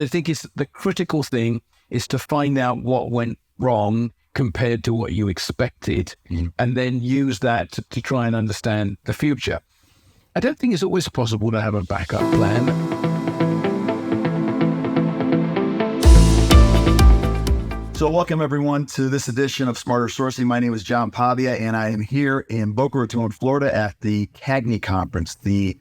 I think it's the critical thing is to find out what went wrong compared to what you expected, and then use that to try and understand the future. I don't think it's always possible to have a backup plan. So welcome everyone to this edition of Smarter Sourcing. My name is John Pavia, and I am here in Boca Raton, Florida at the CAGNY conference, the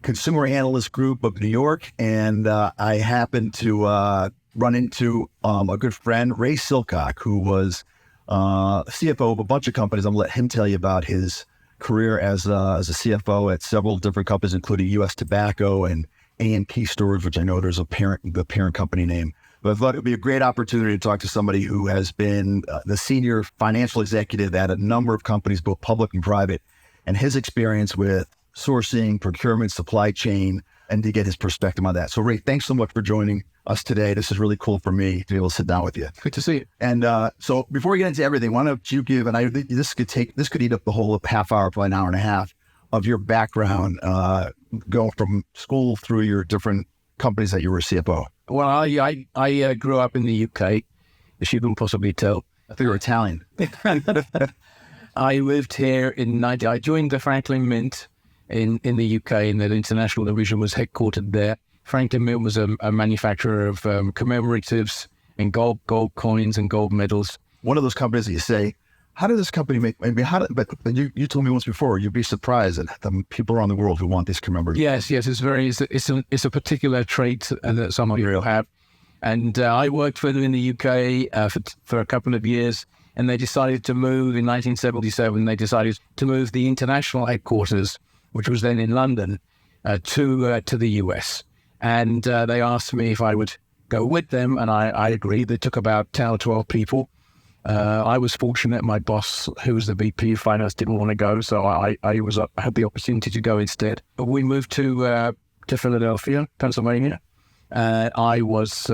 Consumer Analyst Group of New York. And I happened to run into a good friend, Ray Silcock, who was CFO of a bunch of companies. I'm going to let him tell you about his career as a CFO at several different companies, including U.S. Tobacco and A&P Stores, which I know there's the parent company name. But I thought it would be a great opportunity to talk to somebody who has been the senior financial executive at a number of companies, both public and private, and his experience with sourcing, procurement, supply chain, and to get his perspective on that. So Ray, thanks so much for joining us today. This is really cool for me to be able to sit down with you. Good to see you. And so before we get into everything, why don't you give, and this could eat up the whole half hour, probably an hour and a half of your background, going from school through your different companies that you were a CFO. Well, I grew up in the UK, as you can possibly tell. I think you're Italian. I lived here I joined the Franklin Mint in the UK, and that international division was headquartered there. Franklin Mint was a manufacturer of commemoratives and gold coins and gold medals. One of those companies that you say, how did this company make? I mean, but you told me once before, you'd be surprised at the people around the world who want these commemoratives. Yes, it's a particular trait that some of you have, and I worked for them in the UK for a couple of years, and they decided to move in 1977. They decided to move the international headquarters, which was then in London, to the US, and they asked me if I would go with them, and I agreed. They took about 10 or 12 people. I was fortunate. My boss, who was the VP of Finance, didn't want to go, so I had the opportunity to go instead. We moved to Philadelphia, Pennsylvania. I was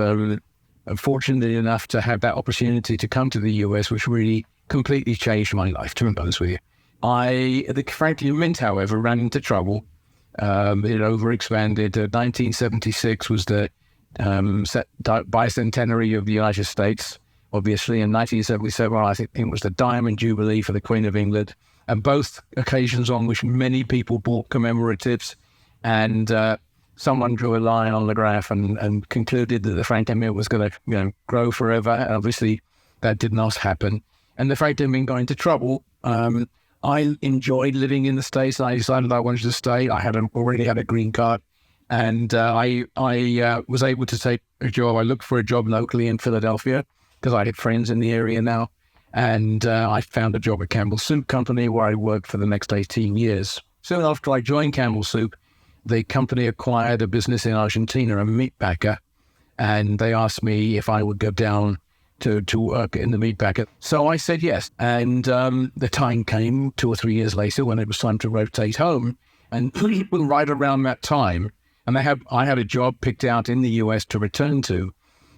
fortunate enough to have that opportunity to come to the US, which really completely changed my life, to be honest with you. The Franklin Mint, however, ran into trouble. It overexpanded. 1976 was the bicentenary of the United States. Obviously, in 1977, I think it was the Diamond Jubilee for the Queen of England, and both occasions on which many people bought commemoratives, and someone drew a line on the graph and concluded that the Franklin Mint was going to grow forever. And obviously, that did not happen. And the Franklin Mint got into trouble. I enjoyed living in the States, and I decided I wanted to stay. I already had a green card, and I was able to take a job. I looked for a job locally in Philadelphia, because I had friends in the area now. And I found a job at Campbell Soup Company, where I worked for the next 18 years. Soon after I joined Campbell Soup, the company acquired a business in Argentina, a meat packer, and they asked me if I would go down to work in the meat packer. So I said yes. And the time came 2 or 3 years later when it was time to rotate home. And right around that time, and I had a job picked out in the US to return to.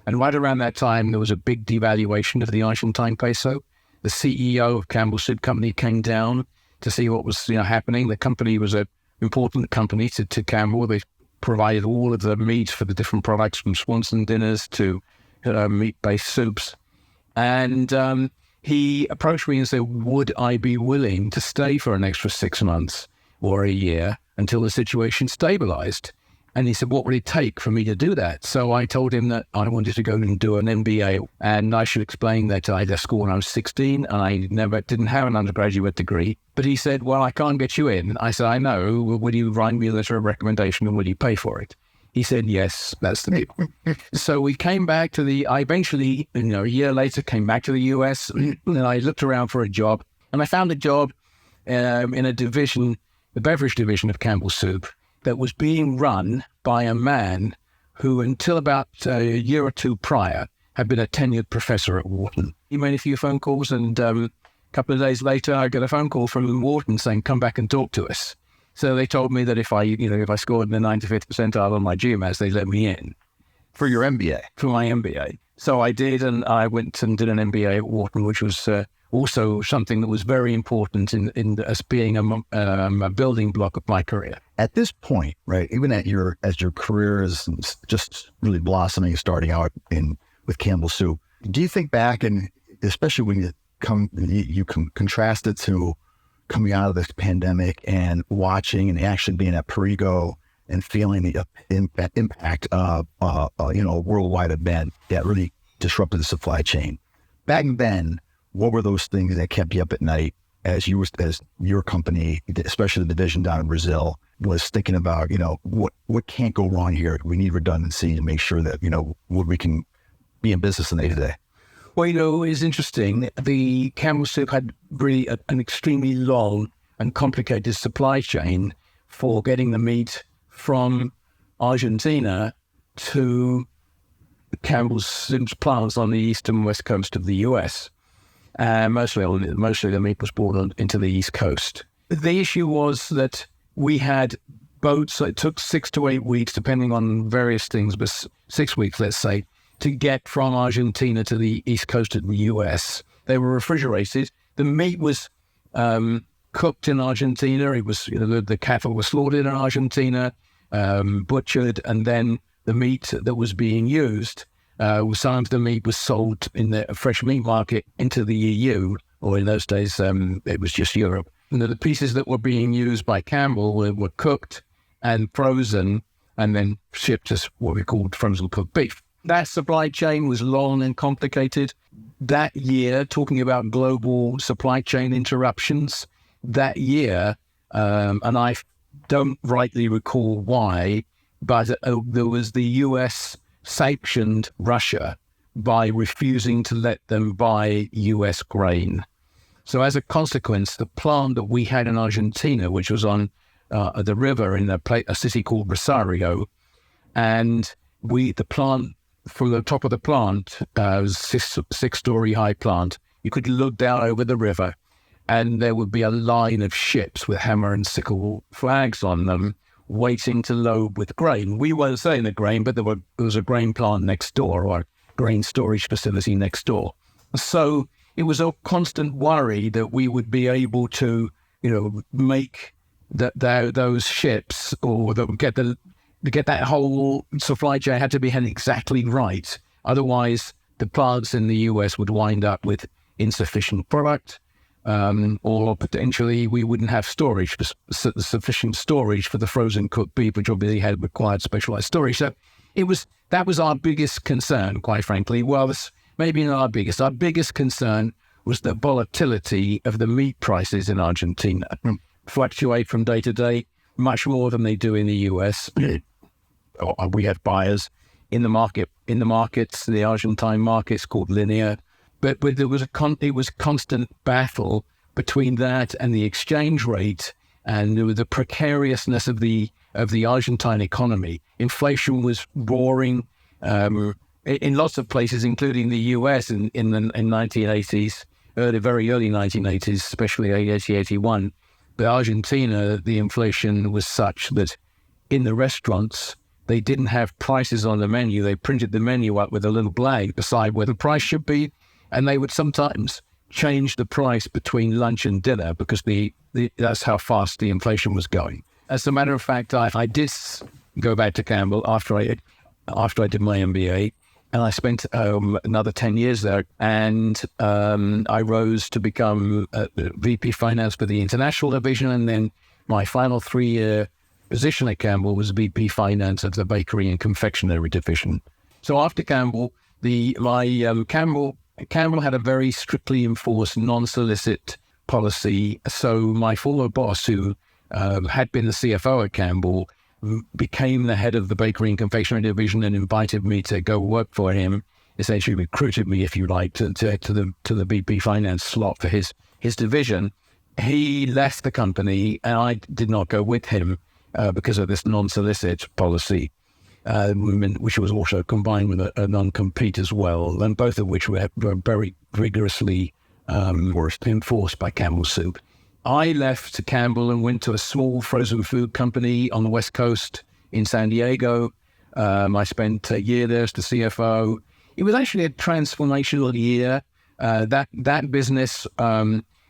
And right around that time, there was a big devaluation of the Argentine peso. The CEO of Campbell Soup Company came down to see what was happening. The company was an important company to Campbell. They provided all of the meat for the different products, from Swanson dinners to meat-based soups. And he approached me and said, would I be willing to stay for an extra 6 months or a year until the situation stabilized? And he said, what would it take for me to do that? So I told him that I wanted to go and do an MBA. And I should explain that I left school when I was 16 and I didn't have an undergraduate degree. But he said, well, I can't get you in. I said, I know. Will you write me a letter of recommendation and will you pay for it? He said, yes, that's the deal. So we came back I eventually, a year later, came back to the US, and I looked around for a job, and I found a job in a division, the beverage division of Campbell Soup, that was being run by a man who, until about a year or two prior, had been a tenured professor at Wharton. He made a few phone calls, and a couple of days later, I got a phone call from Wharton saying, come back and talk to us. So they told me that if I scored in the 95th percentile on my GMAT, they'd let me in. For your MBA? For my MBA. So I did, and I went and did an MBA at Wharton, which was also something that was very important in as being a building block of my career. At this point, right, even as your career is just really blossoming, starting out with Campbell Soup, do you think back, and especially when you contrast it to coming out of this pandemic and watching and actually being at Perrigo and feeling the impact of a worldwide event that really disrupted the supply chain. Back then, what were those things that kept you up at night as your company, especially the division down in Brazil, was thinking about, what can't go wrong here? We need redundancy to make sure that, we can be in business in the day-to-day. Well, it's interesting. The Campbell Soup had really an extremely long and complicated supply chain for getting the meat from Argentina to Campbell Soup's plants on the east and west coast of the US. Mostly the meat was brought into the East Coast. The issue was that we had boats. So it took 6 to 8 weeks, depending on various things, but 6 weeks, let's say, to get from Argentina to the East Coast of the US. They were refrigerated. The meat was cooked in Argentina. It was the cattle were slaughtered in Argentina, butchered, and then the meat that was being used. Some of the meat was sold in the fresh meat market into the EU, or in those days, it was just Europe. And the pieces that were being used by Campbell were cooked and frozen and then shipped as what we called frozen cooked beef. That supply chain was long and complicated. That year, talking about global supply chain interruptions, that year, and I don't rightly recall why, but there was the US sanctioned Russia by refusing to let them buy US grain. So as a consequence, the plant that we had in Argentina, which was on the river in a city called Rosario, and the plant, from the top of the plant, was six-story high plant, you could look down over the river and there would be a line of ships with hammer and sickle flags on them waiting to load with grain. We weren't selling the grain, but there was a grain plant next door, or a grain storage facility next door. So it was a constant worry that we would be able to, make those ships, or get that whole supply chain had to be exactly right. Otherwise, the plants in the US would wind up with insufficient product, or potentially we wouldn't have sufficient storage for the frozen cooked beef, which obviously had required specialized storage. So that was our biggest concern, quite frankly. Well, maybe not our biggest. Our biggest concern was the volatility of the meat prices in Argentina. Fluctuate from day to day much more than they do in the US. We had buyers in the markets, the Argentine markets called linear. But there was it was constant battle between that and the exchange rate, and the precariousness of the Argentine economy. Inflation was roaring in lots of places, including the US in the 1980s, very early 1980s, especially 80, 81. But Argentina, the inflation was such that in the restaurants, they didn't have prices on the menu. They printed the menu up with a little flag beside where the price should be. And they would sometimes change the price between lunch and dinner because that's how fast the inflation was going. As a matter of fact, I did go back to Campbell after I did my MBA, and I spent another 10 years there. And I rose to become VP Finance for the International Division, and then my final 3-year position at Campbell was VP Finance of the Bakery and Confectionery Division. So after Campbell, Campbell had a very strictly enforced non-solicit policy. So my former boss, who had been the CFO at Campbell, became the head of the Bakery and Confectionery Division and invited me to go work for him. Essentially recruited me, if you like, to the VP Finance slot for his division. He left the company, and I did not go with him because of this non-solicit policy. Which was also combined with a non-compete as well, and both of which were very rigorously enforced by Campbell Soup. I left Campbell and went to a small frozen food company on the West Coast in San Diego. I spent a year there as the CFO. it was actually a transformational year. That business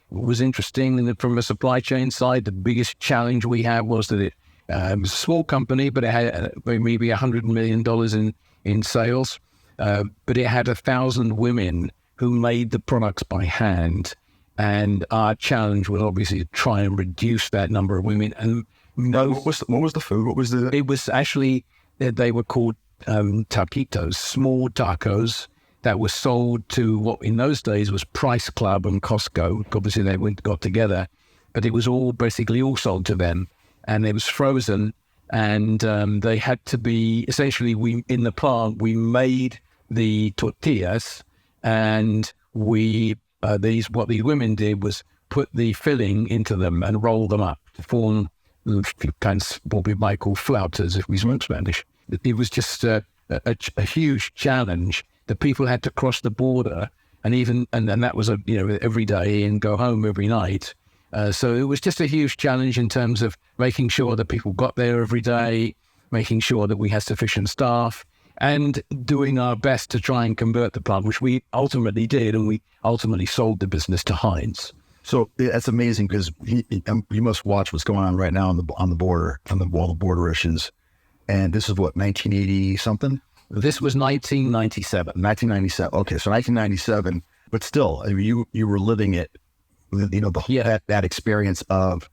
was interesting from a supply chain side. The biggest challenge we had was that it was a small company, but it had maybe $100 million in sales. But it had 1,000 women who made the products by hand. And our challenge was obviously to try and reduce that number of women. And what was the food? What was the? It was actually, they were called taquitos, small tacos that were sold to what in those days was Price Club and Costco. Obviously they got together, but it was all sold to them, and it was frozen. And they had to be, essentially, in the plant, we made the tortillas, and what these women did was put the filling into them and roll them up to form kinds of what we might call flautas if we spoke Spanish. It was just a huge challenge that people had to cross the border, and that was every day and go home every night. So it was just a huge challenge in terms of making sure that people got there every day, making sure that we had sufficient staff, and doing our best to try and convert the plant, which we ultimately did, and we ultimately sold the business to Heinz. So that's amazing, because you must watch what's going on right now on the border, all the border issues. And this is what, 1980 something? This was 1997. 1997. Okay, so 1997. But still, I mean, you were living it. That experience of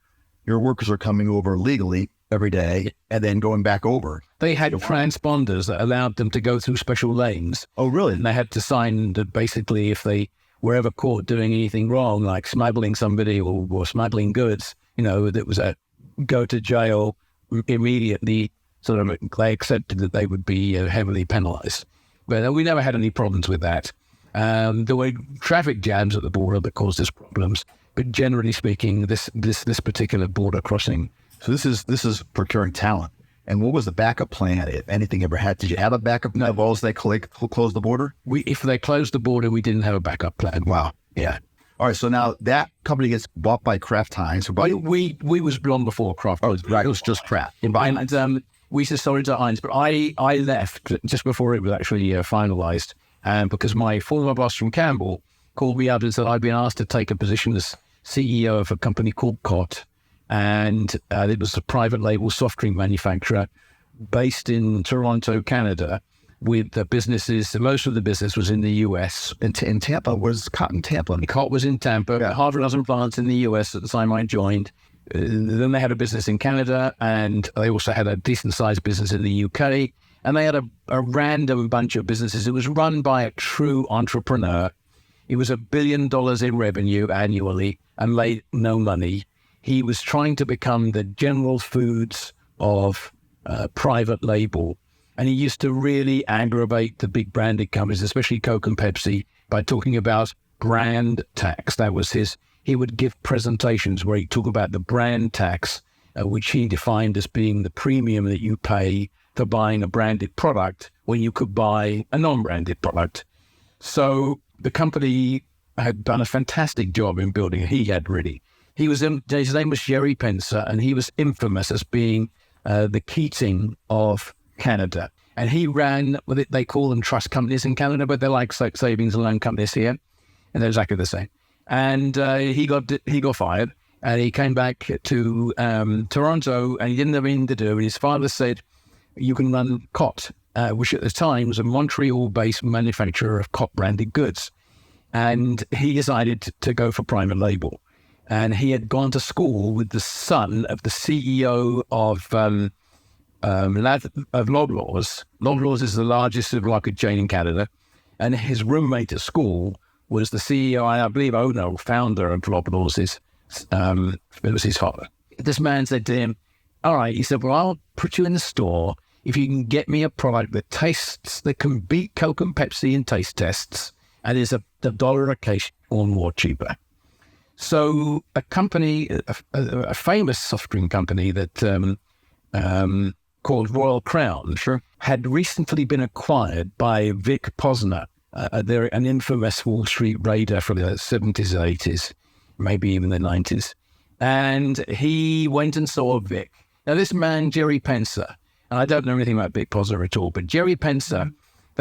your workers are coming over legally every day and then going back over. They had transponders that allowed them to go through special lanes. Oh, really? And they had to sign that basically if they were ever caught doing anything wrong, like smuggling somebody or smuggling goods, that was a go to jail immediately. Sort of, they accepted that they would be heavily penalized. But we never had any problems with that. There were traffic jams at the border that caused us problems, but generally speaking, this particular border crossing. So this is procuring talent. And what was the backup plan, if anything ever had? Did you have a backup plan as they closed the border? If they closed the border, we didn't have a backup plan. Wow. Yeah. All right. So now that company gets bought by Kraft Heinz. We was long before Kraft. Oh, right. It was just Kraft. And we just sold it to Heinz, but I left just before it was actually finalized. Because my former boss from Campbell called me up and said I'd been asked to take a position as CEO of a company called Cott, and it was a private label soft drink manufacturer based in Toronto, Canada, with the businesses. Most of the business was in the US. In Tampa, was Cott in Tampa? Cott was in Tampa. Yeah. Half a dozen plants in the US at the time I joined. Then they had a business in Canada, and they also had a decent-sized business in the UK. And they had a random bunch of businesses. It was run by a true entrepreneur. It was $1 billion in revenue annually and made no money. He was trying to become the General Foods of private label. And he used to really aggravate the big branded companies, especially Coke and Pepsi, by talking about brand tax. That was he would give presentations where he'd talk about the brand tax, which he defined as being the premium that you pay for buying a branded product when you could buy a non-branded product. So the company had done a fantastic job in building. His name was Jerry Penser, and he was infamous as being the Keating of Canada. And he ran, they call them trust companies in Canada, but they're like savings and loan companies here, and they're exactly the same. And he got fired, and he came back to Toronto, and he didn't have anything to do. And his father said, "You can run Cott," which at the time was a Montreal-based manufacturer of Cott branded goods. And he decided to go for private label. And he had gone to school with the son of the CEO of Loblaws. Loblaws is the largest supermarket chain in Canada. And his roommate at school was the CEO, and I believe owner, founder of Loblaws. It was his father. This man said to him, "All right," he said, "well, I'll put you in the store if you can get me a product that can beat Coke and Pepsi in taste tests and is $1 a case or more cheaper." So a company, a famous soft drink company that called Royal Crown, had recently been acquired by Vic Posner. They're an infamous Wall Street raider from the 70s and 80s, maybe even the 90s. And he went and saw Vic. Now, this man, Jerry Penser, and I don't know anything about Vic Posner at all, but Jerry Penser,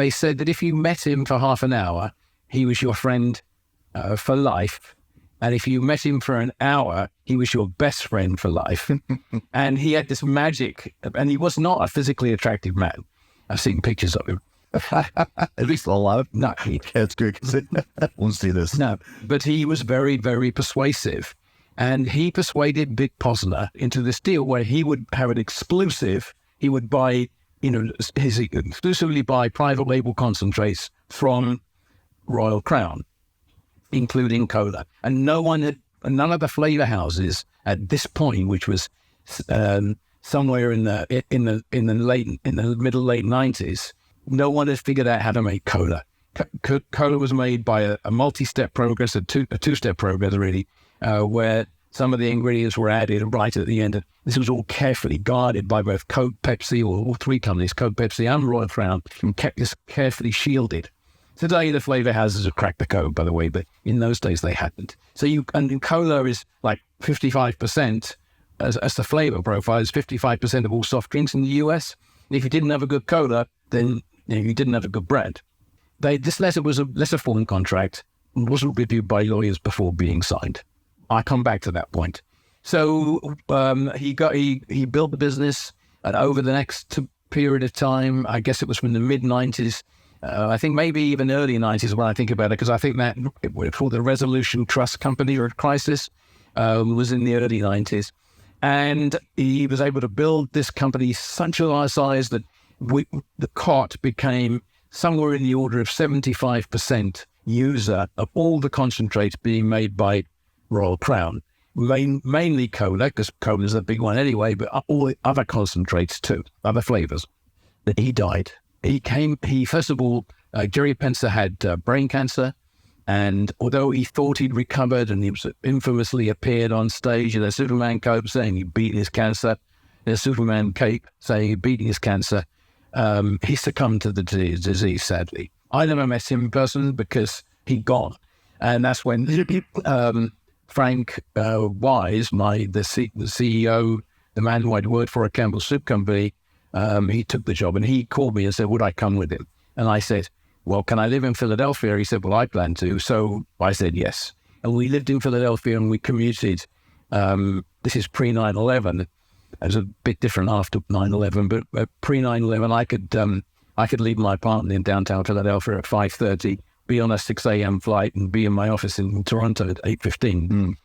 they said that if you met him for half an hour, he was your friend for life. And if you met him for an hour, he was your best friend for life. And he had this magic, and he was not a physically attractive man. I've seen pictures of him. At least a lot. No, That's good. We'll see this. No, but he was very, very persuasive. And he persuaded Big Posner into this deal where he would have an exclusive. He would buy, exclusively buy private label concentrates from Royal Crown, including cola. And none of the flavor houses at this point, which was somewhere in the middle late 90s, no one had figured out how to make cola. Cola was made by a multi-step process, a two-step process really, where some of the ingredients were added right at the end. This was all carefully guarded by both Coke, Pepsi, or all three companies, Coke, Pepsi, and Royal Crown, and kept this carefully shielded. Today, the flavor houses have cracked the code, by the way, but in those days they hadn't. And cola is like 55%, as the flavor profile is 55% of all soft drinks in the US. And if you didn't have a good cola, then you didn't have a good brand. This letter was a letter form contract and wasn't reviewed by lawyers before being signed. I come back to that point. So he built the business, and over the next period of time, I guess it was from the mid-90s, I think maybe even early 90s when I think about it, because I think that it was called the Resolution Trust Company or Crisis, was in the early 90s. And he was able to build this company such a large size that the cot became somewhere in the order of 75% user of all the concentrates being made by Royal Crown. Mainly cola, because cola is a big one anyway, but all the other concentrates too, other flavors. He died. He first of all, Jerry Pencer had brain cancer, and although he thought he'd recovered, and he was infamously appeared on stage in a Superman coat saying he'd beaten his cancer, in a Superman cape saying he'd beaten his cancer, he succumbed to the disease, sadly. I never met him in person because he'd gone. And that's when Frank Wise, the CEO, the man who I'd worked for at Campbell Soup Company, he took the job, and he called me and said, would I come with him? And I said, well, can I live in Philadelphia? He said, well, I plan to. So I said, yes. And we lived in Philadelphia, and we commuted. This is pre-9/11. It was a bit different after 9/11, but pre-9/11, I could leave my apartment in downtown Philadelphia at 5:30, be on a 6 a.m. flight, and be in my office in Toronto at 8:15.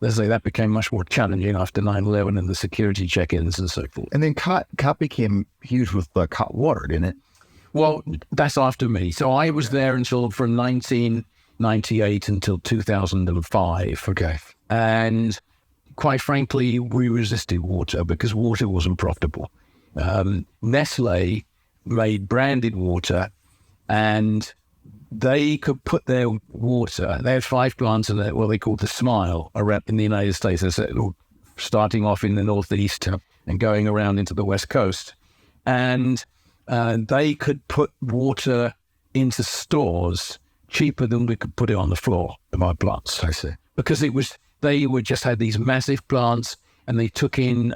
Let's say that became much more challenging after 9/11 and the security check-ins and so forth. And then cot became huge with cot water, didn't it? Well, that's after me. So I was there from 1998 until 2005. Okay. And quite frankly, we resisted water because water wasn't profitable. Nestle made branded water, and they could put their water. They had 5 plants in what they called the Smile around in the United States, starting off in the Northeast and going around into the West Coast. And they could put water into stores cheaper than we could put it on the floor of our plants. I see. Because they just had these massive plants, and they took in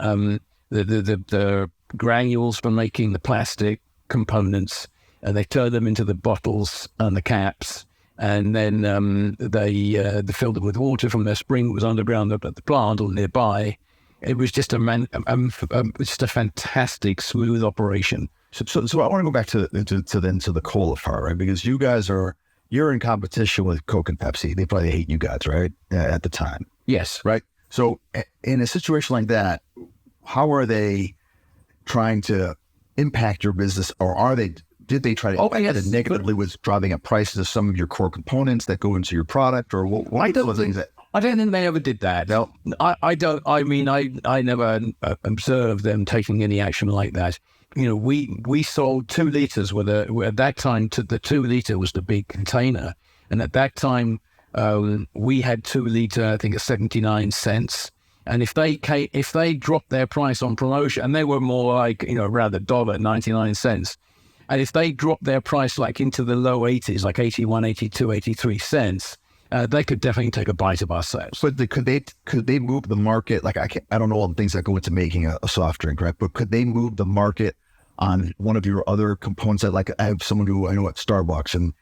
the granules for making the plastic components, and they turned them into the bottles and the caps, and then they filled them with water from their spring that was underground at the plant or nearby. It was just a fantastic, smooth operation. So I want to go back to the cola part, right? Because you're in competition with Coke and Pepsi. They probably hate you guys, right? At the time. Yes. Right. So in a situation like that, how are they trying to impact your business, or did they try to impact it negatively with driving up prices of some of your core components that go into your product, or what are the things that? I don't think they ever did that. No. I don't. I mean, I never observed them taking any action like that. We sold 2 liters at that time. The 2 liter was the big container, and at that time we had 2 liter, I think, at 79 cents. And if they dropped their price on promotion, and they were more like around $1, 99 cents, and if they dropped their price like into the low 80s, like 81, 82, 83 cents. They could definitely take a bite of our sales. But could they move the market? Like I don't know all the things that go into making a soft drink, right? But could they move the market on one of your other components. That, like, I have someone who I know at Starbucks, and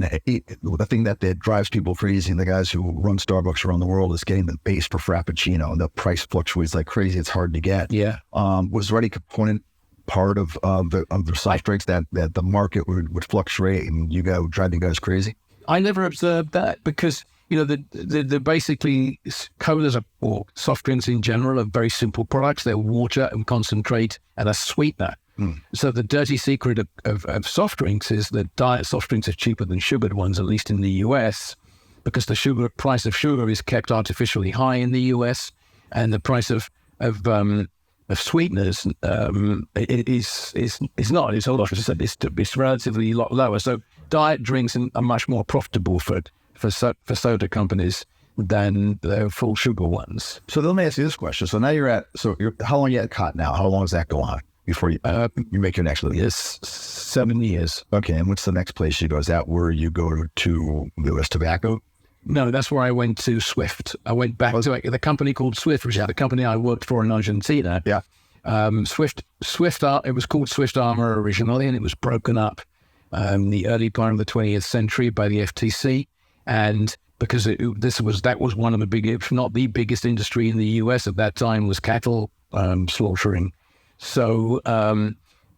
the thing that drives people crazy, and the guys who run Starbucks around the world, is getting the base for Frappuccino, and the price fluctuates like crazy. It's hard to get. Yeah. Was there any component part of the soft drinks that the market would fluctuate and you guys would drive you guys crazy? I never observed that because, the basically colas or soft drinks in general are very simple products. They're water and concentrate and a sweetener. So the dirty secret of soft drinks is that diet soft drinks are cheaper than sugared ones, at least in the US, because the price of sugar is kept artificially high in the US, and the price of sweeteners is not. It's relatively a lot lower. So diet drinks are much more profitable for soda companies than the full sugar ones. So let me ask you this question. So now how long are you at Cotton now? How long does that go on before you make your next move? Yes, 7 years. Okay, and what's the next place you go? Is that where you go to U.S. Tobacco? No, that's where I went to Swift. I went back to the company called Swift, which is the company I worked for in Argentina. Yeah. Swift. It was called Swift Armor originally, and it was broken up in the early part of the 20th century by the FTC, and because that was one of the big, if not the biggest industry in the US at that time, was cattle slaughtering. So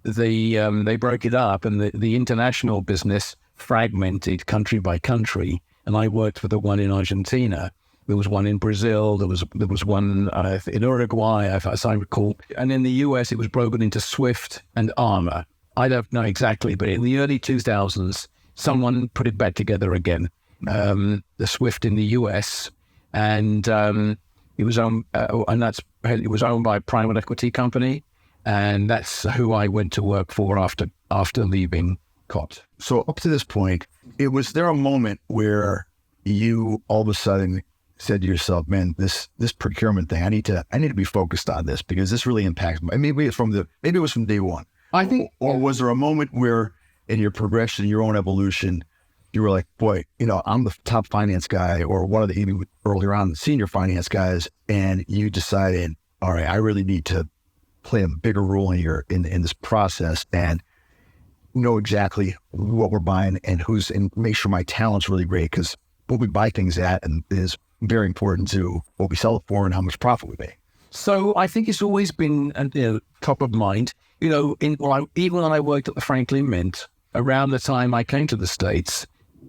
they broke it up, and the international business fragmented country by country. And I worked for the one in Argentina. There was one in Brazil. There was one in Uruguay, as I recall. And in the US, it was broken into Swift and Armor. I don't know exactly, but in the early 2000s, someone put it back together again. The Swift in the US, and it was owned by a private equity company, and that's who I went to work for after leaving COT. So up to this point, was there a moment where you all of a sudden said to yourself, "Man, this procurement thing, I need to be focused on this because this really impacts me." Maybe it was from day one. I think, or was there a moment where in your progression, your own evolution, you were like, "Boy, I'm the top finance guy," or one of the even earlier on the senior finance guys, and you decided, "All right, I really need to play a bigger role here in this process and know exactly what we're buying and make sure my talent's really great, because what we buy things at and is very important to what we sell it for and how much profit we make." So I think it's always been top of mind. Even when I worked at the Franklin Mint, around the time I came to the States,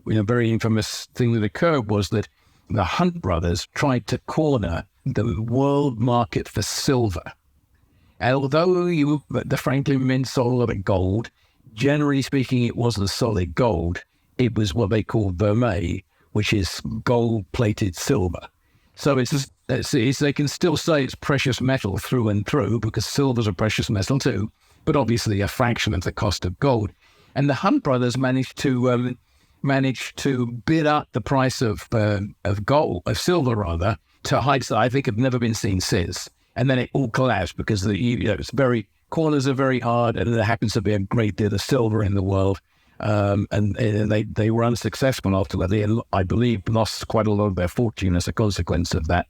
a very infamous thing that occurred was that the Hunt brothers tried to corner the world market for silver. And although the Franklin Mint sold a lot of gold, generally speaking, it wasn't solid gold. It was what they call vermeil, which is gold-plated silver. So they can still say it's precious metal through and through, because silver's a precious metal too, but obviously a fraction of the cost of gold. And the Hunt brothers managed to bid up the price of silver to heights that I think have never been seen since. And then it all collapsed because corners are very hard, and there happens to be a great deal of silver in the world. And they were unsuccessful after that. They, I believe, lost quite a lot of their fortune as a consequence of that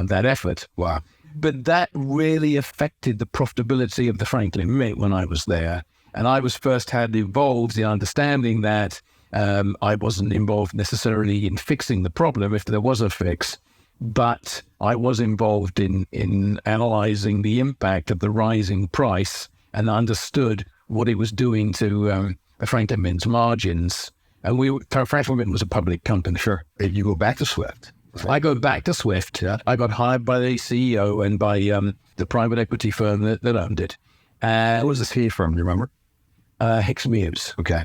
effort. Wow. But that really affected the profitability of the Franklin Mint when I was there. And I was firsthand involved in understanding that I wasn't involved necessarily in fixing the problem if there was a fix, but I was involved in analyzing the impact of the rising price and understood what it was doing to the Franklin Mint's margins. And Franklin Mint was a public company. Sure. You go back to Swift. I go back to Swift. Yeah. I got hired by the CEO and by the private equity firm that owned it. What was the PE firm? Do you remember? Hicks Muse. Okay.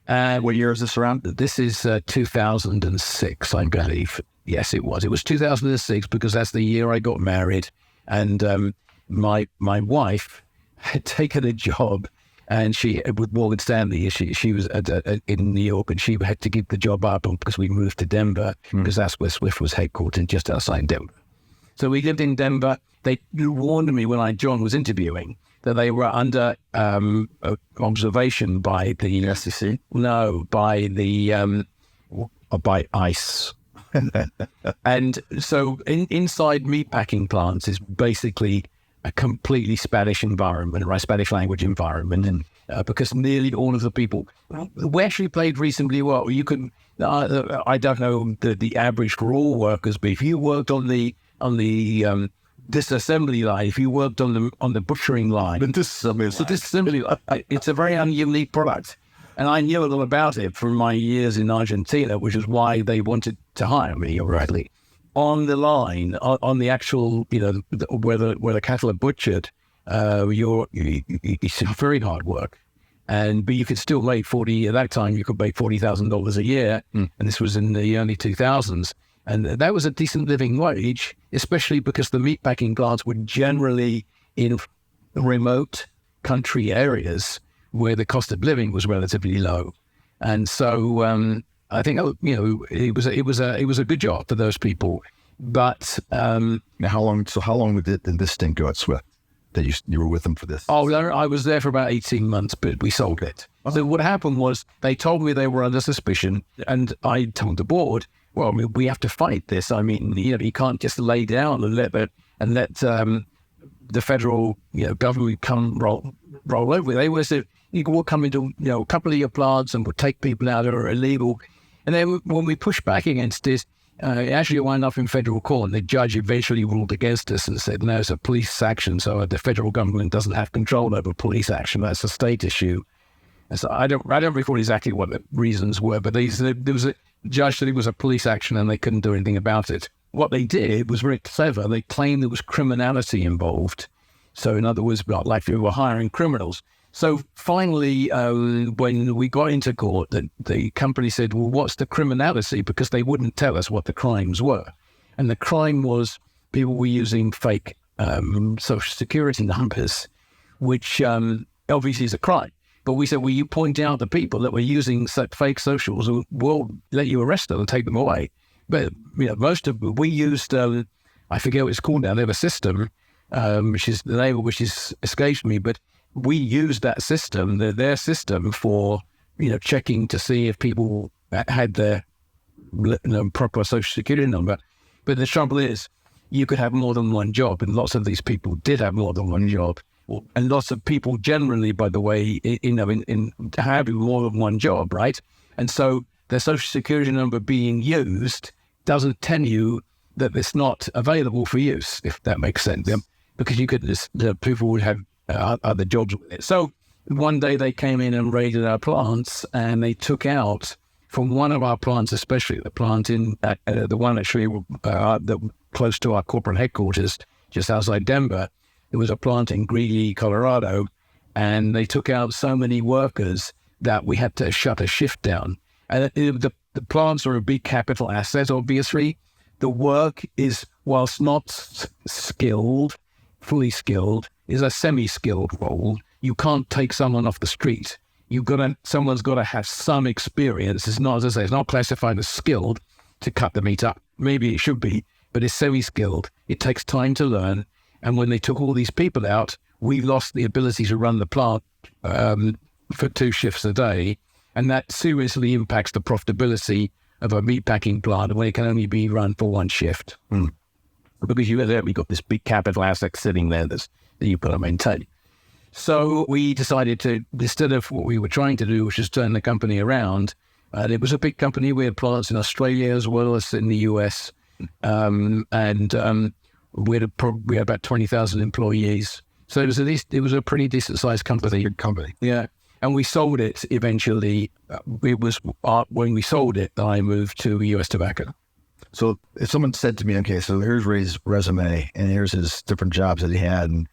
What year is this around? This is 2006, I believe. Yes, it was. It was 2006 because that's the year I got married. And my wife had taken a job, and she, with Morgan Stanley, she was in New York, and she had to give the job up because we moved to Denver, because that's where Swift was headquartered, just outside Denver. So we lived in Denver. They warned me when John was interviewing that they were under observation by the SEC. No, by ICE. And so inside meatpacking plants is basically a completely Spanish environment, right? Spanish language environment. And because nearly all of the people, we actually played reasonably well. You could, I don't know the average for all workers, but if you worked on the disassembly line, if you worked on the butchering line, the disassembly line, it's a very unique product. And I knew a lot about it from my years in Argentina, which is why they wanted to hire me, rightly. On the line, on the actual, where the cattle are butchered, it's very hard work. But you could still make at that time, you could make $40,000 a year. And this was in the early 2000s. And that was a decent living wage, especially because the meatpacking plants were generally in remote country areas where the cost of living was relatively low. And so I think, it was a good job for those people. But how long did this stint go at Swift that you were with them for this? Oh, I was there for about 18 months, but we sold it. So what happened was they told me they were under suspicion, and I told the board, well, we have to fight this. I mean, you can't just lay down and let the federal government come roll over. They were said, we'll come into a couple of your plants and we'll take people out that are illegal. And then when we pushed back against this, it actually wound up in federal court. And the judge eventually ruled against us and said, no, it's a police action. So the federal government doesn't have control over police action. That's a state issue. And so I don't recall exactly what the reasons were, but there was a judge said it was a police action and they couldn't do anything about it. What they did was very clever. They claimed there was criminality involved. So in other words, like they were hiring criminals. So finally, when we got into court, the company said, well, what's the criminality? Because they wouldn't tell us what the crimes were. And the crime was people were using fake social security numbers, which obviously is a crime. But we said, well, you point out the people that were using fake socials, we'll let you arrest them and take them away. But we used, I forget what it's called now, they have a system, which is the name of which is escapes me, but we used that system, their system, for checking to see if people had their proper social security number. But the trouble is, you could have more than one job, and lots of these people did have more than one job. And lots of people generally, by the way, in having more than one job, right? And so their social security number being used doesn't tell you that it's not available for use, if that makes sense. Because people would have other jobs with it. So one day they came in and raided our plants, and they took out from one of our plants, especially the plant the one actually close to our corporate headquarters, just outside Denver. There was a plant in Greeley, Colorado, and they took out so many workers that we had to shut a shift down. And the plants are a big capital asset, obviously. The work is, whilst not fully skilled, is a semi-skilled role. You can't take someone off the street. Someone's got to have some experience. It's not, as I say, it's not classified as skilled to cut the meat up. Maybe it should be, but it's semi-skilled. It takes time to learn. And when they took all these people out, we lost the ability to run the plant for 2 shifts a day. And that seriously impacts the profitability of a meatpacking plant when it can only be run for 1 shift. Because we've got this big capital asset sitting there that you've got to maintain. So we decided to, instead of what we were trying to do, which is turn the company around, and it was a big company. We had plants in Australia as well as in the US. We had about 20,000 employees. So it was a pretty decent sized company. Big company. Yeah. And we sold it eventually. It was when we sold it that I moved to US Tobacco. So if someone said to me, okay, so here's Ray's resume and here's his different jobs that he had and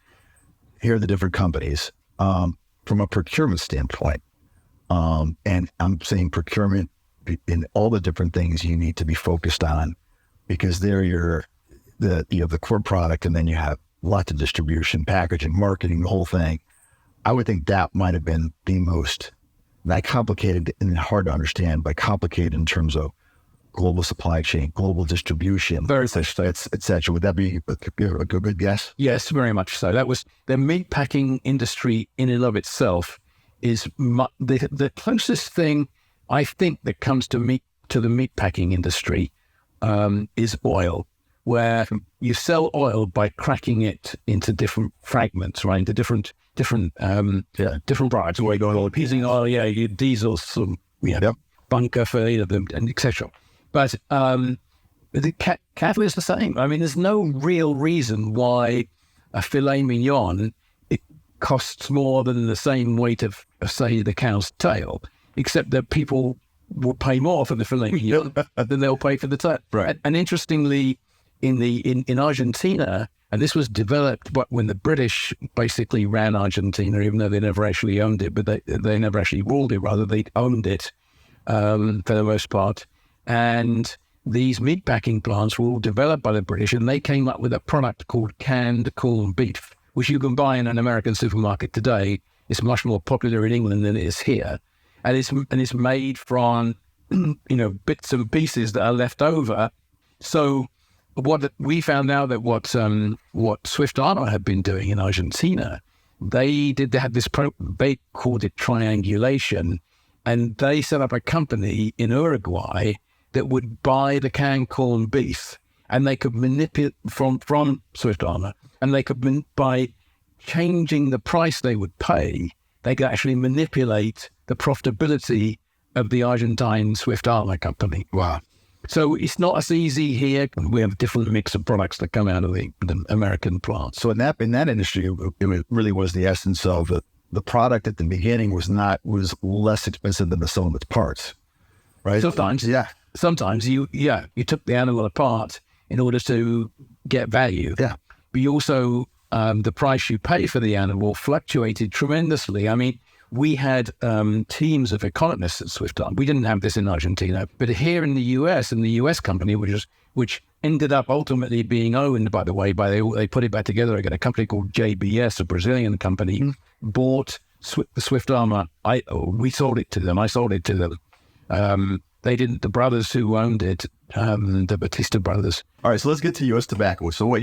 here are the different companies, from a procurement standpoint, and I'm saying procurement in all the different things you need to be focused on, because there you have the core product, and then you have lots of distribution, packaging, marketing, the whole thing. I would think that might have been the most, not complicated and hard to understand, but complicated in terms of global supply chain, global distribution, very et cetera. Would that be a good guess? Yes, very much so. That was the meatpacking industry in and of itself is the closest thing I think that comes to the meatpacking industry is oil. where you sell oil by cracking it into different fragments, right? Into different products. Where you go, using oil, you diesel, some, bunker for them, and etc. But the cattle is the same. I mean, there's no real reason why a filet mignon it costs more than the same weight of say, the cow's tail, except that people will pay more for the filet mignon than they'll pay for the tail. Right. And interestingly, in Argentina, and this was developed when the British basically ran Argentina, even though they never actually owned it, but they never actually ruled it. Rather, they owned it for the most part. And these meatpacking plants were all developed by the British, and they came up with a product called canned corned beef, which you can buy in an American supermarket today. It's much more popular in England than it is here, and it's made from bits and pieces that are left over. So what we found out that what Swift Armor had been doing in Argentina, they had this they called it triangulation, and they set up a company in Uruguay that would buy the canned corned beef, and they could manipulate from Swift Armor, and they could by changing the price they would pay, they could actually manipulate the profitability of the Argentine Swift Armor company. Wow. So it's not as easy here. We have a different mix of products that come out of the American plants. So in that industry, it really was the essence of the product at the beginning was less expensive than the sum of its parts, right? Sometimes you took the animal apart in order to get value. Yeah. But you also the price you pay for the animal fluctuated tremendously. I mean, we had teams of economists at Swift Armor. We didn't have this in Argentina, but here in the US, and the US company, which ended up ultimately being owned, by the way, they put it back together again. A company called JBS, a Brazilian company, bought the Swift Armor. We sold it to them. I sold it to them. They didn't. The brothers who owned it, the Batista brothers. All right, so let's get to U.S. tobacco. So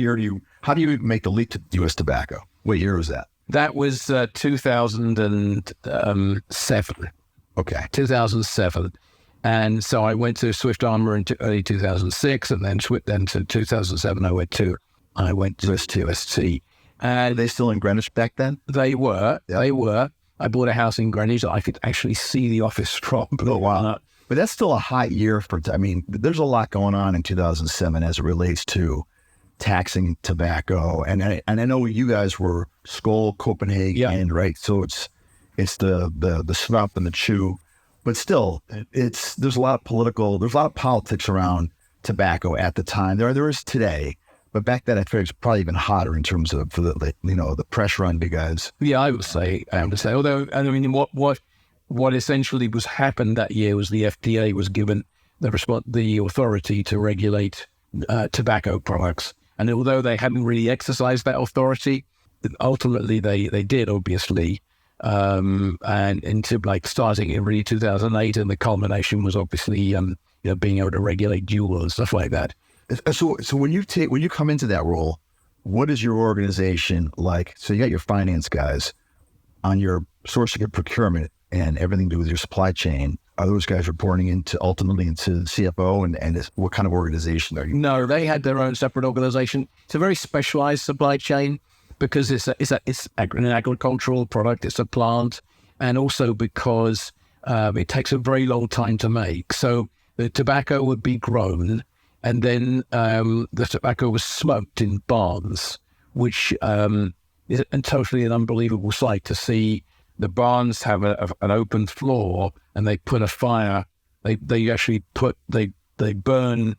how do you make the leap to U.S. tobacco? What year was that? That was 2007. Okay. 2007. And so I went to Swift Armor in early 2006, and then to 2007 I went to ST. And they still in Greenwich back then? They were. Yeah. They were. I bought a house in Greenwich that I could actually see the office from. Oh, wow. But that's still a hot year there's a lot going on in 2007 as it relates to taxing tobacco. And I know you guys were Skoal, Copenhagen, right? So it's the snuff and the chew, but still there's a lot of politics around tobacco at the time. There is today, but back then I think it's probably even hotter in terms of the pressure on big guys. Yeah, I would say. Although I mean, what essentially was happened that year was the FDA was given the authority to regulate tobacco products. And although they hadn't really exercised that authority, ultimately they did, obviously. And into starting in really 2008, and the culmination was obviously being able to regulate Juul and stuff like that. So when you come into that role, what is your organization like? So you got your finance guys on your sourcing and procurement and everything to do with your supply chain. Are those guys reporting ultimately into the CFO, and what kind of organization are you? No, they had their own separate organization. It's a very specialized supply chain because it's an agricultural product. It's a plant, and also because it takes a very long time to make. So the tobacco would be grown, and then the tobacco was smoked in barns, which is totally an unbelievable sight to see. The barns have an open floor, and they put a fire. They actually burn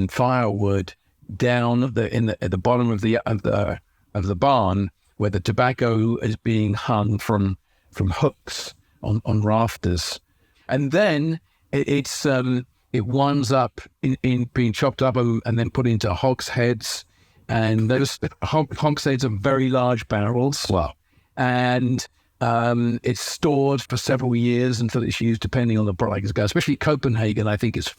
firewood down at the bottom of the barn, where the tobacco is being hung from hooks on rafters, and then it winds up in being chopped up and then put into hogsheads, and those hogsheads are very large barrels. Wow, and it's stored for several years until it's used, depending on the product. Especially Copenhagen, I think it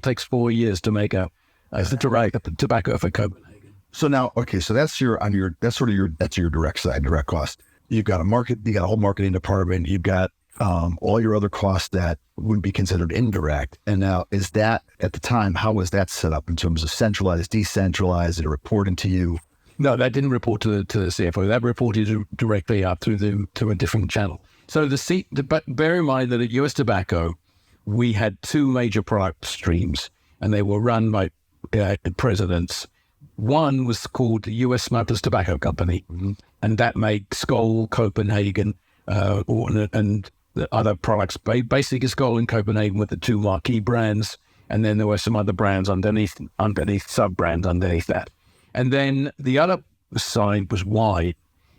takes 4 years to make a tobacco for Copenhagen. So now, okay, so that's your direct side, direct cost. You've got a whole marketing department. You've got all your other costs that would be considered indirect. And now, is that at the time, how was that set up in terms of centralized, decentralized, did it report into you? No, that didn't report to the CFO. That reported directly up to a different channel. So but bear in mind that at US Tobacco, we had two major product streams, and they were run by presidents. One was called the US Smokeless Tobacco Company, and that made Skoal, Copenhagen, and the other products. Basically, Skoal and Copenhagen were the two marquee brands, and then there were some other brands underneath sub-brands underneath that. And then the other side was wide,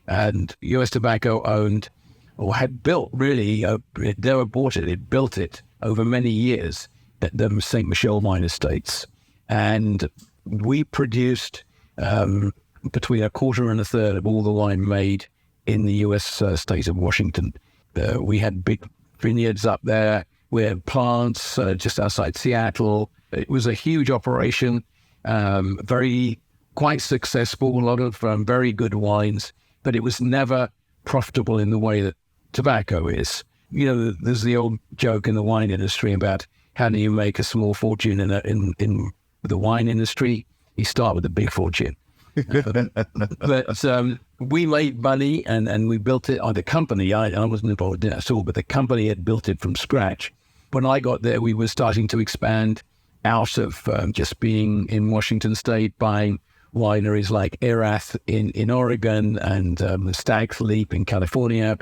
and US Tobacco owned or had built really, it never bought it, it built it over many years at the St. Michel wine estates. And we produced between a quarter and a third of all the wine made in the US state of Washington. We had big vineyards up there. We had plants just outside Seattle. It was a huge operation, quite successful, a lot of very good wines, but it was never profitable in the way that tobacco is. You know, there's the old joke in the wine industry about how do you make a small fortune in the wine industry? You start with a big fortune. But we made money and we built it. The company, I wasn't involved in it at all, but the company had built it from scratch. When I got there, we were starting to expand out of just being in Washington State, buying wineries like Erath in Oregon and Stag's Leap in California.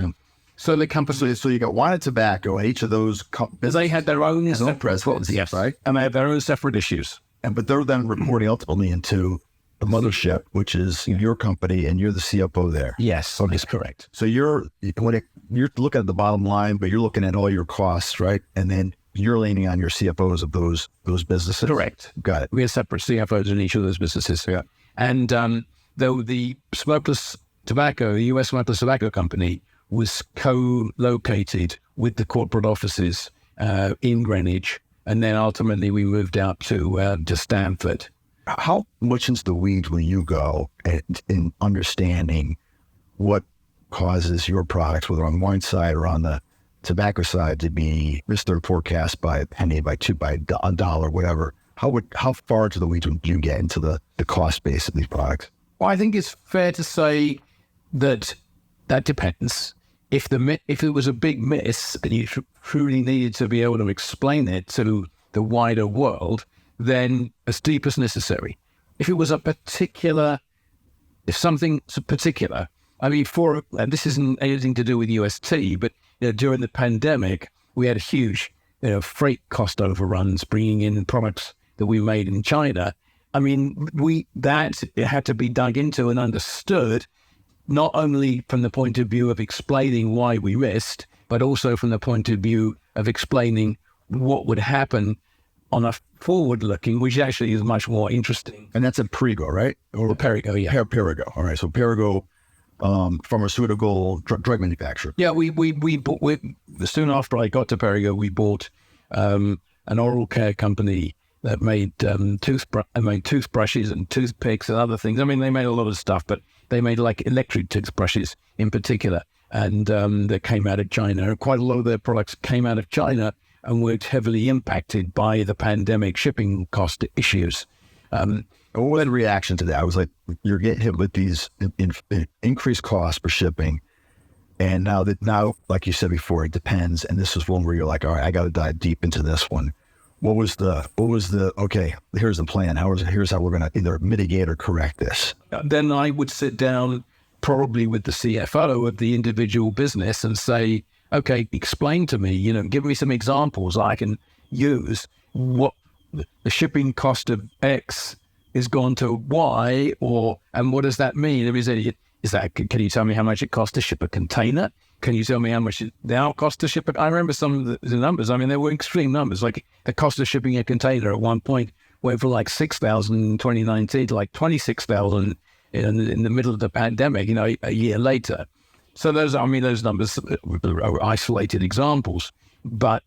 So the company... So you got wine and tobacco, each of those... They had their own separate... Yes, right? And they had their own separate issues. But they're then reporting ultimately into the mothership, which is your company, and you're the CFO there. Yes, that's correct. So you're looking at the bottom line, but you're looking at all your costs, right? And then you're leaning on your CFOs of those businesses. Correct. Got it. We have separate CFOs in each of those businesses. Yeah. And though the smokeless tobacco, the US Smokeless Tobacco Company, was co-located with the corporate offices in Greenwich, and then ultimately we moved out to Stanford. How much into the weeds will you go in understanding what causes your products, whether on the wine side or on the tobacco side, to be missed or forecast by a penny, by two, by a dollar, whatever? How far into the weeds would you get into the cost base of these products? Well, I think it's fair to say that depends. If it was a big miss and you truly needed to be able to explain it to the wider world, then as deep as necessary. If it was something particular, I mean, and this isn't anything to do with UST, but during the pandemic, we had huge, freight cost overruns, bringing in products that we made in China. I mean, it had to be dug into and understood, not only from the point of view of explaining why we missed, but also from the point of view of explaining what would happen on a forward-looking, which actually is much more interesting. And that's a Perrigo, right? Or Perrigo, yeah. Perrigo. All right. So Perrigo, pharmaceutical drug manufacturer. Yeah, we soon after I got to Perrigo, we bought an oral care company that made toothbrushes and toothpicks and other things. I mean, they made a lot of stuff, but they made like electric toothbrushes in particular, and that came out of China. Quite a lot of their products came out of China and were heavily impacted by the pandemic shipping cost issues. What was the reaction to that? I was like, you're getting hit with these increased costs for shipping. And now, like you said before, it depends. And this is one where you're like, all right, I got to dive deep into this one. What was the, okay, here's the plan. Here's how we're going to either mitigate or correct this. Then I would sit down probably with the CFO of the individual business and say, okay, explain to me, give me some examples I can use. What the shipping cost of X is gone to Y, and what does that mean? Can you tell me how much it costs to ship a container? Can you tell me how much it now costs to ship it? I remember some of the numbers. I mean, they were extreme numbers. Like the cost of shipping a container at one point went from like $6,000 in 2019 to like $26,000 in the middle of the pandemic, a year later. So those numbers are isolated examples. But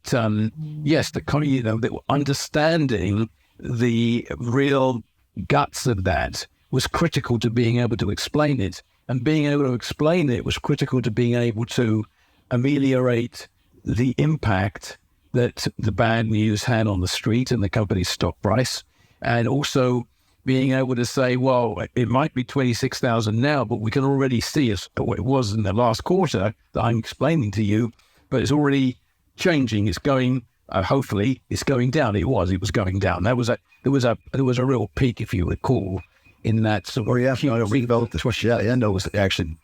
yes, the understanding the real guts of that was critical to being able to explain it. And being able to explain it was critical to being able to ameliorate the impact that the bad news had on the street and the company's stock price, and also being able to say, well, it might be 26,000 now, but we can already see what it was in the last quarter that I'm explaining to you, but it's already changing. It's going, hopefully it's going down. It was going down. There was a real peak, if you recall, in that sort of it was actually,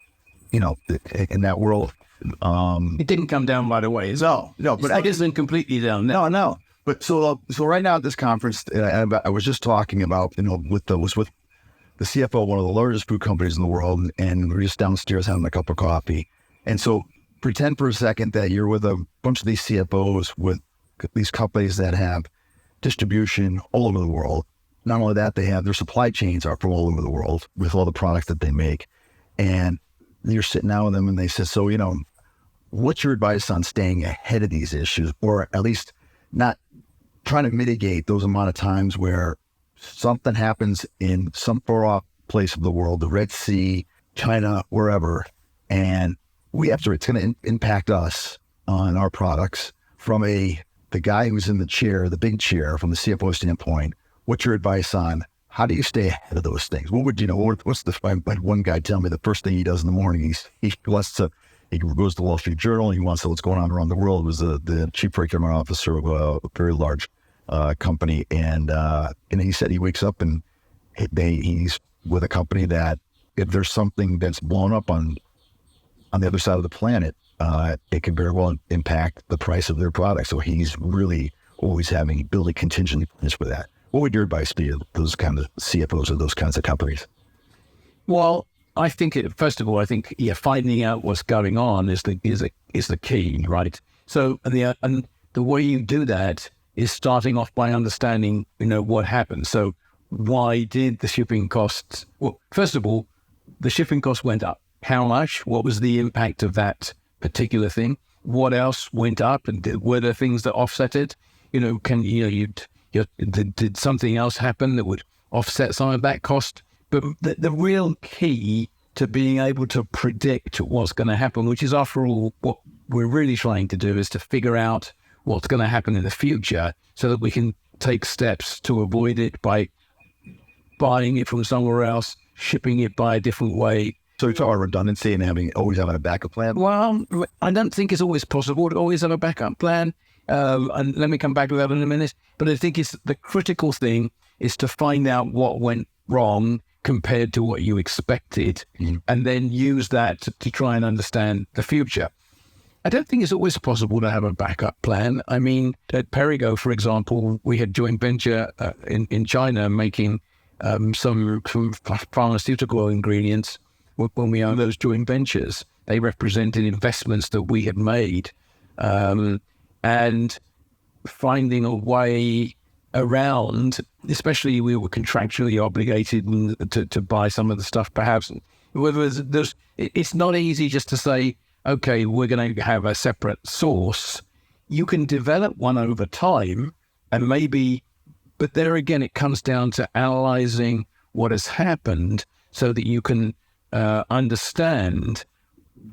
in that world. It didn't come down right away. No, but it isn't completely down now. No. But so right now at this conference, I was just talking about, with the CFO of one of the largest food companies in the world, and we're just downstairs having a cup of coffee. And so pretend for a second that you're with a bunch of these CFOs with these companies that have distribution all over the world. Not only that, they have their supply chains are from all over the world with all the products that they make. And you're sitting down with them and they say, so, what's your advice on staying ahead of these issues, or at least not trying to mitigate those amount of times where something happens in some far off place of the world, the Red Sea, China, wherever, and it's going to impact us on our products from the guy who's in the chair, the big chair, from the CFO standpoint. What's your advice on how do you stay ahead of those things? What would what's one guy tell me the first thing he does in the morning, he goes to the Wall Street Journal. He wants to know what's going on around the world. It was the chief procurement officer of a very large company. And he said he wakes up and he's with a company that if there's something that's blown up on the other side of the planet, it can very well impact the price of their product. So he's really always building contingency plans for that. What would your advice be to those kind of CFOs of those kinds of companies? Well, I think first of all, finding out what's going on is the key, right? So and the way you do that is starting off by understanding, what happened. So why did the shipping costs? Well, first of all, the shipping costs went up. How much? What was the impact of that particular thing? What else went up? And were there things that offset it? Did something else happen that would offset some of that cost? But the real key to being able to predict what's going to happen, which is after all what we're really trying to do, is to figure out what's going to happen in the future so that we can take steps to avoid it by buying it from somewhere else, shipping it by a different way. So you're talking about redundancy and always having a backup plan? Well, I don't think it's always possible to always have a backup plan. And let me come back to that in a minute. But I think the critical thing is to find out what went wrong compared to what you expected, and then use that to try and understand the future. I don't think it's always possible to have a backup plan. I mean, at Perrigo, for example, we had joint venture in China making some pharmaceutical ingredients. When we owned those joint ventures, they represented investments that we had made, and finding a way around, especially we were contractually obligated to buy some of the stuff, perhaps. It's not easy just to say, okay, we're going to have a separate source. You can develop one over time, and maybe, but there again, it comes down to analyzing what has happened so that you can understand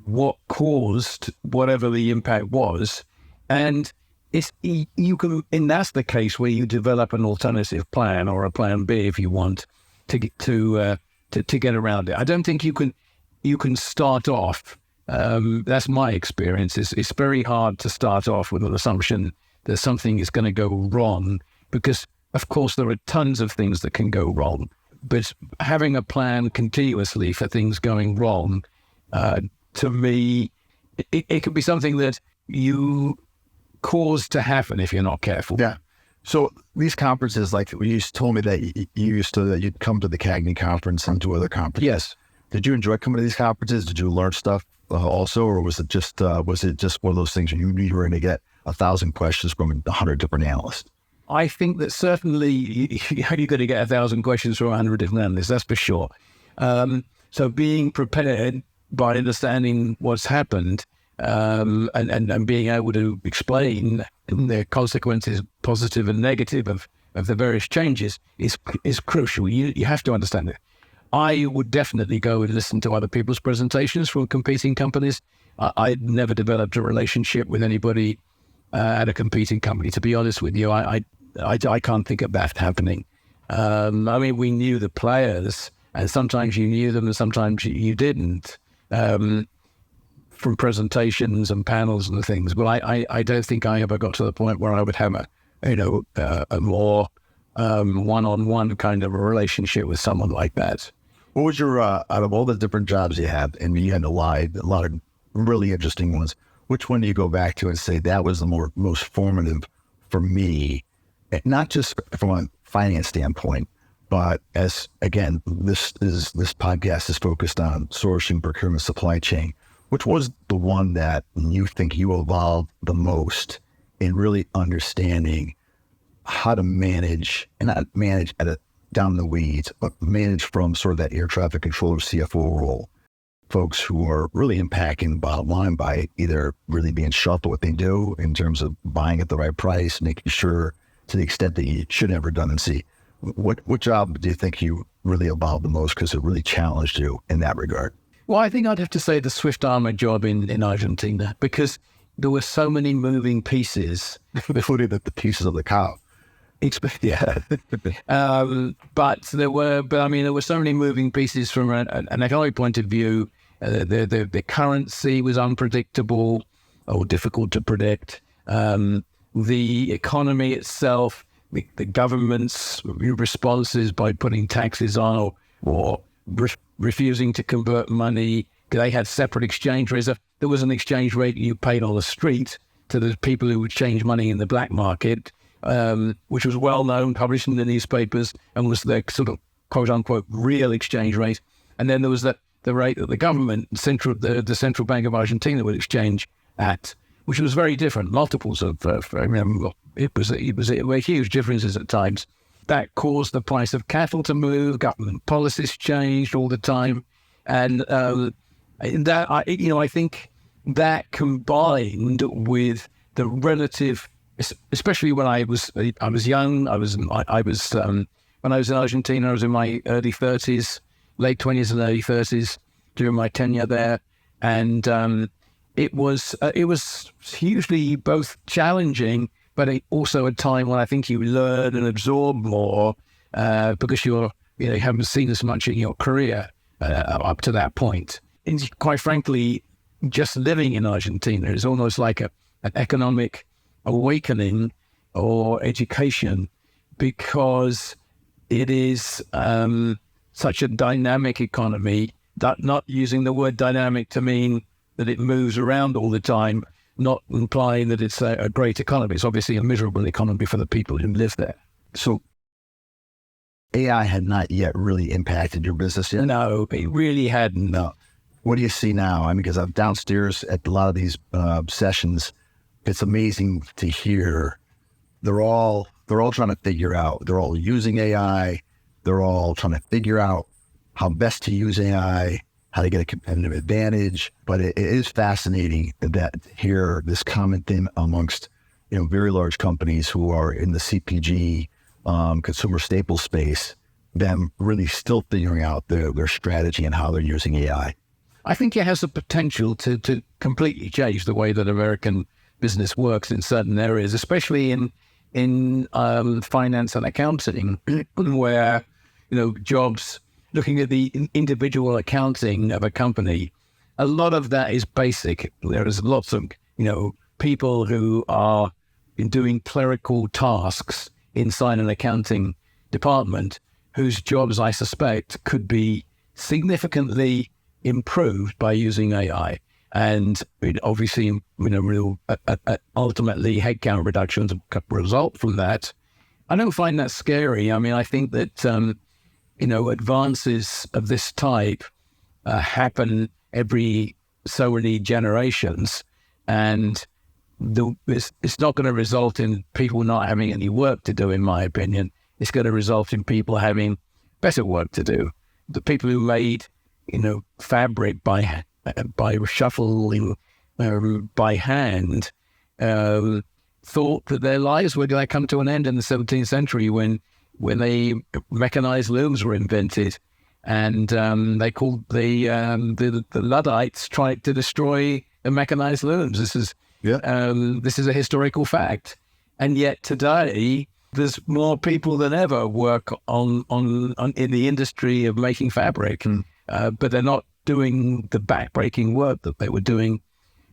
what caused whatever the impact was. And that's the case where you develop an alternative plan, or a plan B if you want, to get around it. I don't think you can start off. That's my experience. It's very hard to start off with an assumption that something is going to go wrong, because of course there are tons of things that can go wrong. But having a plan continuously for things going wrong, to me, it could be something that you cause to happen if you're not careful. Yeah. So these conferences, like you told me that you'd come to the CAGNY conference and to other conferences. Yes. Did you enjoy coming to these conferences? Did you learn stuff also, or was it just one of those things where you knew you were going to get 1,000 questions from 100 different analysts? I think that certainly you're going to get 1,000 questions from 100 different analysts, that's for sure. So being prepared by understanding what's happened, and being able to explain the consequences, positive and negative, of the various changes is crucial. You have to understand it. I would definitely go and listen to other people's presentations from competing companies. I never developed a relationship with anybody at a competing company. To be honest with you, I can't think of that happening. I mean, we knew the players, and sometimes you knew them and sometimes you didn't, from presentations and panels and things. But I don't think I ever got to the point where I would have a more one-on-one kind of a relationship with someone like that. What was your, out of all the different jobs you had, and you had a lot of really interesting ones, which one do you go back to and say that was the most formative for me, not just from a finance standpoint, but as, again, this podcast is focused on sourcing, procurement, supply chain. Which was the one that you think you evolved the most in really understanding how to manage, and not manage down the weeds, but manage from sort of that air traffic controller CFO role, folks who are really impacting the bottom line by either really being sharp at what they do in terms of buying at the right price, making sure to the extent that you should have redundancy. What job do you think you really evolved the most because it really challenged you in that regard? Well, I think I'd have to say the Swift Armor job in Argentina, because there were so many moving pieces. Including the pieces of the cow. Yeah. But there were so many moving pieces from an economic point of view. The currency was unpredictable or difficult to predict. The economy itself, the government's responses by putting taxes on or refusing to convert money. They had separate exchange rates. There was an exchange rate you paid on the street to the people who would change money in the black market, which was well known, published in the newspapers, and was the sort of quote unquote real exchange rate. And then there was the rate that the government, the Central Bank of Argentina, would exchange at, which was very different, multiples of. It were huge differences at times. That caused the price of cattle to move. Government policies changed all the time, and I think that combined with the relative, especially when I was young. When I was in Argentina, I was in my early 30s, late 20s and early 30s during my tenure there, and it was hugely both challenging, but also a time when I think you learn and absorb more because you haven't seen as much in your career up to that point. And quite frankly, just living in Argentina is almost like an economic awakening or education, because it is such a dynamic economy, that not using the word dynamic to mean that it moves around all the time, not implying that it's a great economy. It's obviously a miserable economy for the people who live there. So AI had not yet really impacted your business yet? No, it really hadn't. No. What do you see now? I mean, because I'm downstairs at a lot of these sessions. It's amazing to hear. They're all trying to figure out. They're all using AI. They're all trying to figure out how best to use AI, how to get a competitive advantage. But it is fascinating that hear this common theme amongst very large companies who are in the CPG consumer staple space, them really still figuring out their strategy and how they're using AI. I think it has the potential to completely change the way that American business works in certain areas, especially in finance and accounting, where jobs, looking at the individual accounting of a company, a lot of that is basic. There is lots of people who are doing clerical tasks inside an accounting department whose jobs, I suspect, could be significantly improved by using AI. And obviously, ultimately, headcount reductions result from that. I don't find that scary. I mean, I think that, advances of this type happen every so many generations, and it's not going to result in people not having any work to do, in my opinion. It's going to result in people having better work to do. The people who made, fabric by shuffling by hand, thought that their lives were going to come to an end in the 17th century when the mechanized looms were invented, and they called the Luddites tried to destroy mechanized looms. This is a historical fact. And yet today, there's more people than ever work on in the industry of making fabric, but they're not doing the backbreaking work that they were doing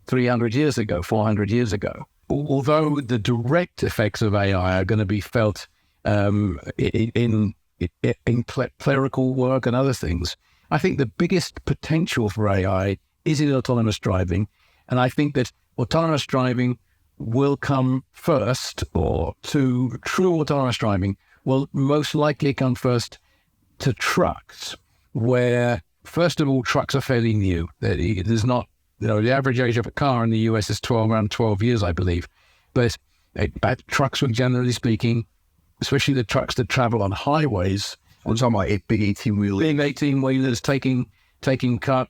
300 years ago, 400 years ago. Although the direct effects of AI are going to be felt in clerical work and other things, I think the biggest potential for AI is in autonomous driving. And I think that autonomous driving will come first, or to true autonomous driving will most likely come first to trucks, where, first of all, trucks are fairly new. There's not, the average age of a car in the US is around 12 years, I believe. But trucks, generally speaking, especially the trucks that travel on highways. I'm talking about big 18-wheelers. Big 18-wheelers taking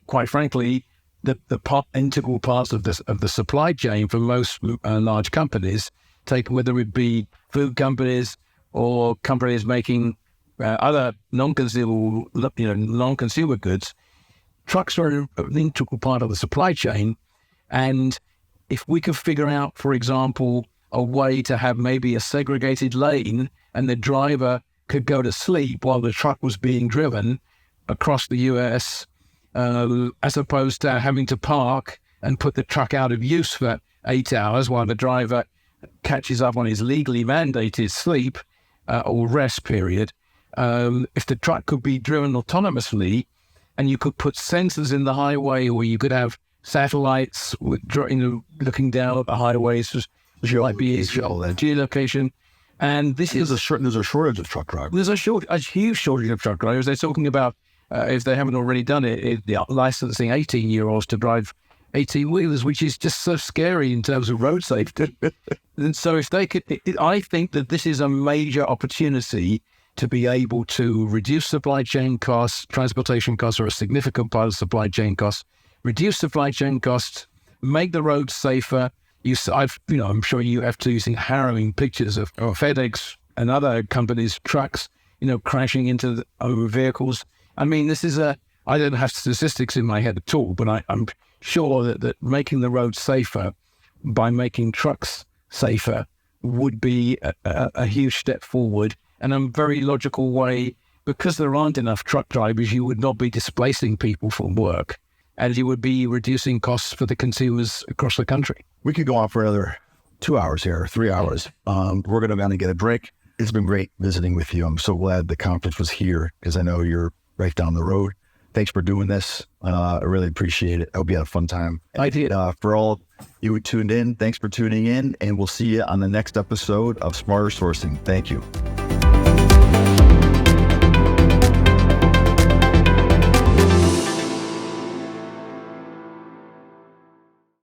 quite frankly, the integral parts of the supply chain for most large companies, whether it be food companies or companies making other non-consumer goods. Trucks are an integral part of the supply chain, and if we could figure out, for example, a way to have maybe a segregated lane and the driver could go to sleep while the truck was being driven across the US, as opposed to having to park and put the truck out of use for 8 hours while the driver catches up on his legally mandated sleep or rest period. If the truck could be driven autonomously, and you could put sensors in the highway, or you could have satellites looking down at the highways, which might be geolocation. And there's a shortage of truck drivers. There's a huge shortage of truck drivers. They're talking about, if they haven't already done it, licensing 18-year-olds to drive 18-wheelers, which is just so scary in terms of road safety. And so if they could, I think that this is a major opportunity to be able to reduce supply chain costs. Transportation costs are a significant part of supply chain costs. Reduce supply chain costs, make the roads safer. I'm sure you have to see harrowing pictures of FedEx and other companies' trucks, crashing into over vehicles. I mean, this is I don't have statistics in my head at all, but I'm sure that making the roads safer by making trucks safer would be a huge step forward, and a very logical way, because there aren't enough truck drivers. You would not be displacing people from work, and you would be reducing costs for the consumers across the country. We could go on for another 2 hours here, 3 hours. We're going to get a break. It's been great visiting with you. I'm so glad the conference was here, because I know you're right down the road. Thanks for doing this. I really appreciate it. I hope you had a fun time. I did. For all you who tuned in, thanks for tuning in, and we'll see you on the next episode of Smarter Sourcing. Thank you.